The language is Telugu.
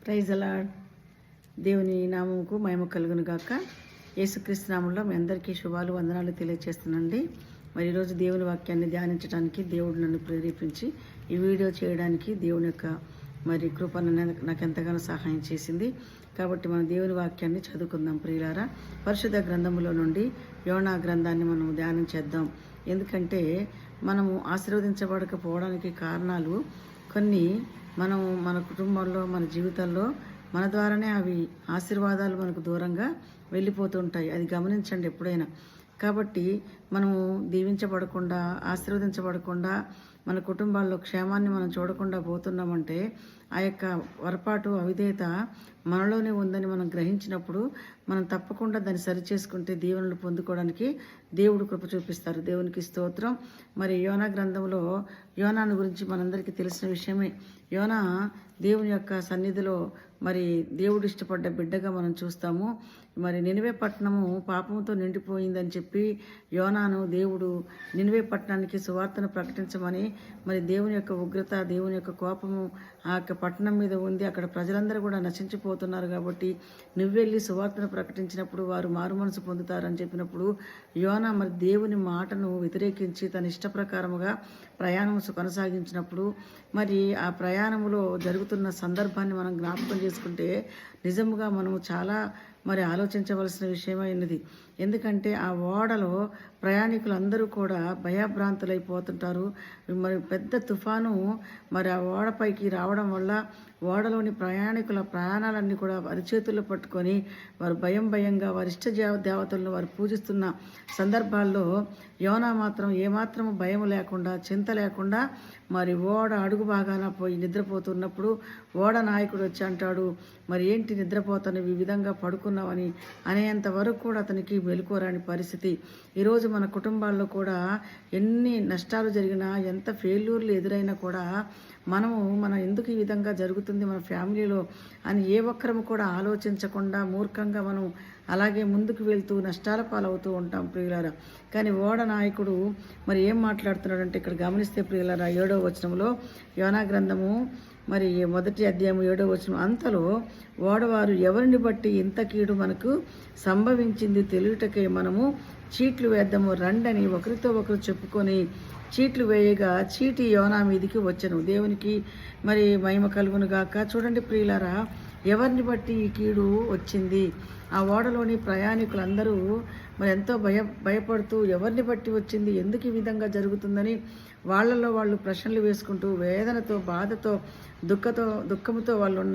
ప్రైజ్ అలాడ్. దేవుని నామముకు మహిమ కలుగును గాక. యేసుక్రీస్తు నామంలో మీ అందరికీ శుభాలు వందనాలు తెలియజేస్తున్నానండి. మరి ఈరోజు దేవుని వాక్యాన్ని ధ్యానించడానికి దేవుడు నన్ను ప్రేరేపించి ఈ వీడియో చేయడానికి దేవుని యొక్క మరి కృప నాకు ఎంతగానో సహాయం చేసింది. కాబట్టి మన దేవుని వాక్యాన్ని చదువుకుందాం ప్రియులారా. పరిశుద్ధ గ్రంథములో నుండి యోనా గ్రంథాన్ని మనం ధ్యానం చేద్దాం. ఎందుకంటే మనము ఆశీర్వదించబడకపోవడానికి కారణాలు కొన్ని మన కుటుంబంలో, మన జీవితంలో మన ద్వారానే అవి ఆశీర్వాదాలు మనకు దూరంగా వెళ్ళిపోతుంటాయి. అది గమనించండి ఎప్పుడైనా. కాబట్టి మనము దీవించబడకుండా, ఆశీర్వదించబడకుండా, మన కుటుంబాల్లో క్షేమాన్ని మనం చూడకుండా పోతున్నామంటే ఆ యొక్క పొరపాటు, అవిధేయత మనలోనే ఉందని మనం గ్రహించినప్పుడు మనం తప్పకుండా దాన్ని సరిచేసుకుంటే దీవెనలు పొందుకోవడానికి దేవుడు కృప చూపిస్తారు. దేవునికి స్తోత్రం. మరి యోనా గ్రంథంలో యోనాను గురించి మనందరికీ తెలిసిన విషయమే. యోనా దేవుని యొక్క సన్నిధిలో మరి దేవుడు ఇష్టపడ్డ బిడ్డగా మనం చూస్తాము. మరి నినివే పట్టణము పాపంతో నిండిపోయిందని చెప్పి యోనాను దేవుడు నినివే పట్టణానికి సువార్తను ప్రకటించమని, మరి దేవుని యొక్క ఉగ్రత, దేవుని యొక్క కోపము ఆ యొక్క పట్టణం మీద ఉంది. అక్కడ ప్రజలందరూ కూడా నశించిపోతున్నారు కాబట్టి నువ్వు వెళ్ళి సువార్తను ప్రకటించినప్పుడు వారు మారు మనసు పొందుతారని చెప్పినప్పుడు యోనా మరి దేవుని మాటను వ్యతిరేకించి తన ఇష్ట ప్రకారముగా ప్రయాణం కొనసాగించినప్పుడు మరి ఆ ప్రయాణంలో జరుగుతున్న సందర్భాన్ని మనం జ్ఞాపకం చేసుకుంటే నిజముగా మనము చాలా మరి ఆలోచించవలసిన విషయమైనది. ఎందుకంటే ఆ ఓడలో ప్రయాణికులందరూ కూడా భయభ్రాంతులైపోతుంటారు. మరి పెద్ద తుఫాను మరి ఆ ఓడపైకి రావడం వల్ల ఓడలోని ప్రయాణికుల ప్రయాణాలన్నీ కూడా అరిచేతుల్లో పట్టుకొని వారు భయంగా వారి ఇష్ట దేవతలను వారు పూజిస్తున్న సందర్భాల్లో యోనా మాత్రం ఏమాత్రం భయం లేకుండా, చింత లేకుండా మరి ఓడ అడుగు బాగాన పోయి నిద్రపోతున్నప్పుడు ఓడ నాయకుడు వచ్చి అంటాడు, మరి ఏంటి నిద్రపోతాను, ఈ విధంగా పడుకున్నావని అనేంత వరకు కూడా అతనికి మెలుకోరాని పరిస్థితి. ఈరోజు మన కుటుంబాల్లో కూడా ఎన్ని నష్టాలు జరిగినా, ఎంత ఫెయిల్యూర్లు ఎదురైనా కూడా మనం ఎందుకు ఈ విధంగా జరుగుతుంది మన ఫ్యామిలీలో అని ఏ ఒక్కరము కూడా ఆలోచించకుండా మూర్ఖంగా మనం అలాగే ముందుకు వెళ్తూ నష్టాల పాలవుతూ ఉంటాం ప్రియులారా. కానీ ఓడ నాయకుడు మరి ఏం మాట్లాడుతున్నాడంటే ఇక్కడ గమనిస్తే ప్రియులారా, 7వ వచనంలో యోనా గ్రంథము మరి 1వ అధ్యాయం 7వ వచనం, అంతలో ఓడవారు ఎవరిని బట్టి ఇంత కీడు మనకు సంభవించింది తెలియటకే మనము చీట్లు వేద్దాము రండని ఒకరితో ఒకరు చెప్పుకొని చీట్లు వేయగా చీటి యోనా మీదికి వచ్చెను. దేవునికి మరి మహిమ కలుగును గాక. చూడండి ప్రియులారా, ఎవరిని బట్టి ఈ కీడు వచ్చింది? ఆ ఓడలోని ప్రయాణికులందరూ మరి ఎంతో భయపడుతూ ఎవరిని బట్టి వచ్చింది, ఎందుకు ఈ విధంగా జరుగుతుందని వాళ్ళలో వాళ్ళు ప్రశ్నలు వేసుకుంటూ వేదనతో, బాధతో, దుఃఖముతో వాళ్ళు ఉన్నారు.